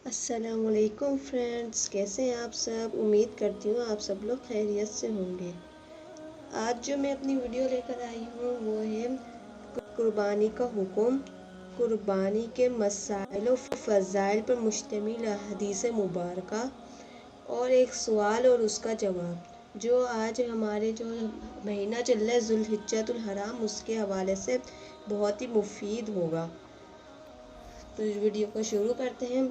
السلام علیکم فرینڈز، کیسے ہیں آپ سب؟ امید کرتی ہوں آپ سب لوگ خیریت سے ہوں گے۔ آج جو میں اپنی ویڈیو لے کر آئی ہوں وہ ہے قربانی کا حکم، قربانی کے مسائل و فضائل پر مشتمل حدیث مبارکہ اور ایک سوال اور اس کا جواب، جو آج ہمارے جو مہینہ چل رہا ہے ذوالحجۃ الحرام، اس کے حوالے سے بہت ہی مفید ہوگا۔ تو اس ویڈیو کو شروع کرتے ہیں۔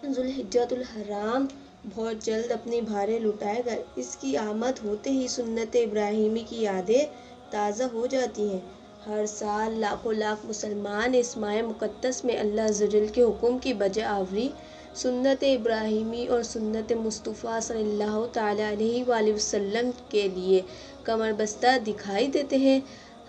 ذوالحجۃ الحرام بہت جلد اپنی بھاریں لٹائے گا۔ اس کی آمد ہوتے ہی سنت ابراہیمی کی یادیں تازہ ہو جاتی ہیں۔ ہر سال لاکھوں لاکھ مسلمان اس ماہ مقدس میں اللہ عز و جل کے حکم کی بجا آوری سنت ابراہیمی اور سنت مصطفیٰ صلی اللہ تعالیٰ علیہ وآلہ وسلم کے لیے کمر بستہ دکھائی دیتے ہیں۔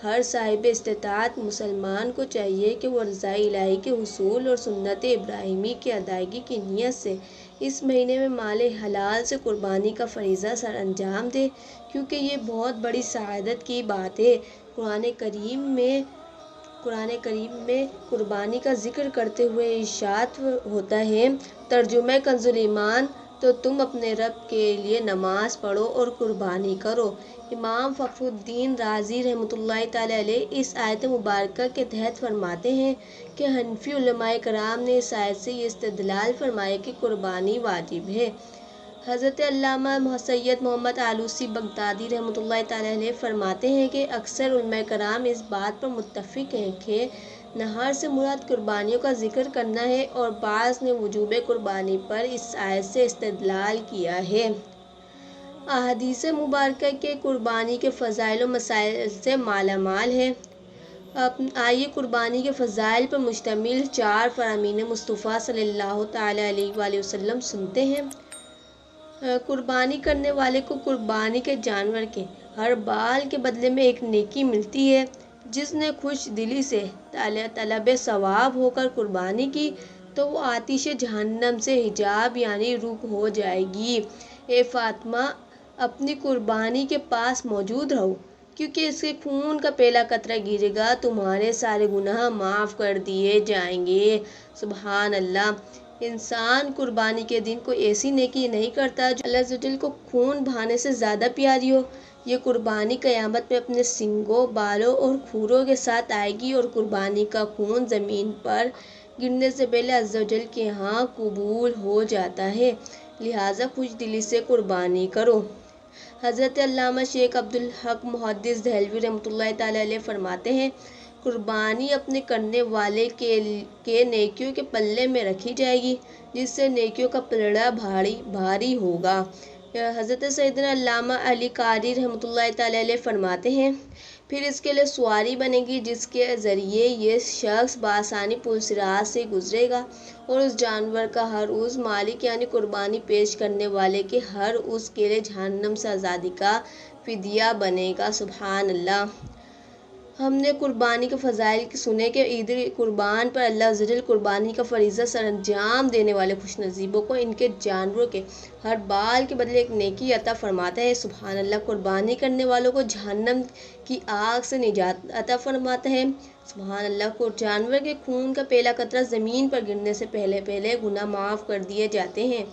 ہر صاحب استطاعت مسلمان کو چاہیے کہ وہ رضا الہی کے حصول اور سنت ابراہیمی کی ادائیگی کی نیت سے اس مہینے میں مال حلال سے قربانی کا فریضہ سر انجام دے، کیونکہ یہ بہت بڑی سعادت کی بات ہے۔ قرآن کریم میں قربانی کا ذکر کرتے ہوئے ارشاد ہوتا ہے، ترجمہ کنز ایمان، تو تم اپنے رب کے لیے نماز پڑھو اور قربانی کرو۔ امام فخر الدین رازی رحمۃ اللہ تعالیٰ علیہ اس آیت مبارکہ کے تحت فرماتے ہیں کہ حنفی علماء کرام نے اس آیت سے یہ استدلال فرمایا کہ قربانی واجب ہے۔ حضرت علامہ سید محمد آلوسی بغدادی رحمۃ اللہ تعالیٰ علیہ فرماتے ہیں کہ اکثر علماء کرام اس بات پر متفق ہیں کہ نحر سے مراد قربانیوں کا ذکر کرنا ہے، اور بعض نے وجوب قربانی پر اس آیت سے استدلال کیا ہے۔ احادیث مبارکہ کے قربانی کے فضائل و مسائل سے مالا مال ہے۔ آئیے قربانی کے فضائل پر مشتمل 4 فرامین مصطفیٰ صلی اللہ تعالیٰ علیہ وآلہ وسلم سنتے ہیں۔ قربانی کرنے والے کو قربانی کے جانور کے ہر بال کے بدلے میں ایک نیکی ملتی ہے۔ جس نے خوش دلی سے طلب ثواب ہو کر قربانی کی تو وہ آتش جہنم سے حجاب یعنی رک ہو جائے گی۔ اے فاطمہ، اپنی قربانی کے پاس موجود رہو، کیونکہ اس کے خون کا پہلا قطرہ گرے گا تمہارے سارے گناہ معاف کر دیے جائیں گے۔ سبحان اللہ! انسان قربانی کے دن کوئی ایسی نیکی نہیں کرتا جو اللہ عز و جل کو خون بہانے سے زیادہ پیاری ہو۔ یہ قربانی قیامت میں اپنے سینگوں، بالوں اور کھوروں کے ساتھ آئے گی، اور قربانی کا خون زمین پر گرنے سے پہلے عز و جل کے ہاں قبول ہو جاتا ہے، لہٰذا خوش دلی سے قربانی کرو۔ حضرت علامہ شیخ عبدالحق محدث دہلوی رحمۃ اللہ تعالیٰ علیہ فرماتے ہیں، قربانی اپنے کرنے والے کے نیکیوں کے پلے میں رکھی جائے گی، جس سے نیکیوں کا پلڑا بھاری ہوگا۔ حضرت سیدنا علامہ علی قاری رحمۃ اللہ تعالیٰ علیہ فرماتے ہیں، پھر اس کے لیے سواری بنے گی جس کے ذریعے یہ شخص بآسانی پلصراط سے گزرے گا، اور اس جانور کا ہر عضو مالک یعنی قربانی پیش کرنے والے کے ہر عضو کے لیے جہنم سے آزادی کا فدیہ بنے گا۔ سبحان اللہ! ہم نے قربانی کے فضائل سنے کہ عید قربان پر اللہ عز و جل قربانی کا فریضہ سر انجام دینے والے خوش نصیبوں کو ان کے جانوروں کے ہر بال کے بدلے ایک نیکی عطا فرماتا ہے۔ سبحان اللہ! قربانی کرنے والوں کو جہنم کی آگ سے نجات عطا فرماتا ہے۔ سبحان اللہ! جانور کے خون کا پہلا قطرہ زمین پر گرنے سے پہلے گناہ معاف کر دیے جاتے ہیں۔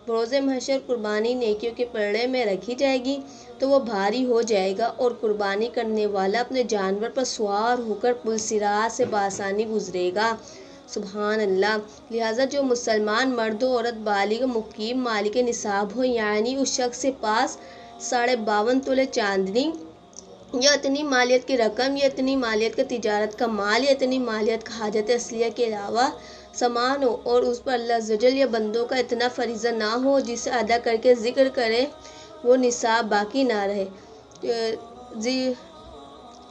بروز محشر قربانی نیکیوں کے پلڑے میں رکھی جائے گی تو وہ بھاری ہو جائے گا، اور قربانی کرنے والا اپنے جانور پر سوار ہو کر پلصراط سے بآسانی گزرے گا۔ سبحان اللہ! لہٰذا جو مسلمان مرد و عورت بالغ مقیم مالک نصاب ہو، یعنی اس شخص کے پاس 52.5 تولے چاندی یا اتنی مالیت کی رقم، یا اتنی مالیت کا تجارت کا مال، یا اتنی مالیت کا حاجت اصلیہ کے علاوہ سامان ہو، اور اس پر اللہ عز و جل یا بندوں کا اتنا فریضہ نہ ہو جسے ادا کر کے ذکر کرے وہ نصاب باقی نہ رہے،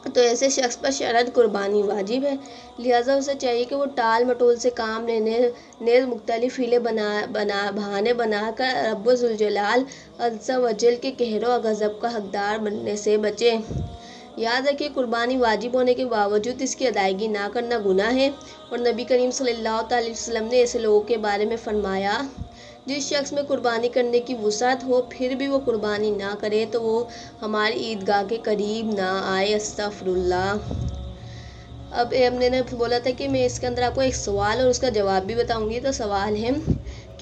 تو ایسے شخص پر شرعاً قربانی واجب ہے۔ لہٰذا اسے چاہیے کہ وہ ٹال مٹول سے کام لینے نیز مختلف ہیلے بہانے بنا کر رب ذوالجلال عز و جل کے قہر و غضب کا حقدار بننے سے بچے۔ یاد رکھیے، قربانی واجب ہونے کے باوجود اس کی ادائیگی نہ کرنا گناہ ہے، اور نبی کریم صلی اللہ علیہ وسلم نے ایسے لوگوں کے بارے میں فرمایا، جس شخص میں قربانی کرنے کی وسعت ہو پھر بھی وہ قربانی نہ کرے تو وہ ہماری عیدگاہ کے قریب نہ آئے۔ استغفر اللہ! اب ہم نے بولا تھا کہ میں اس کے اندر آپ کو ایک سوال اور اس کا جواب بھی بتاؤں گی۔ تو سوال ہے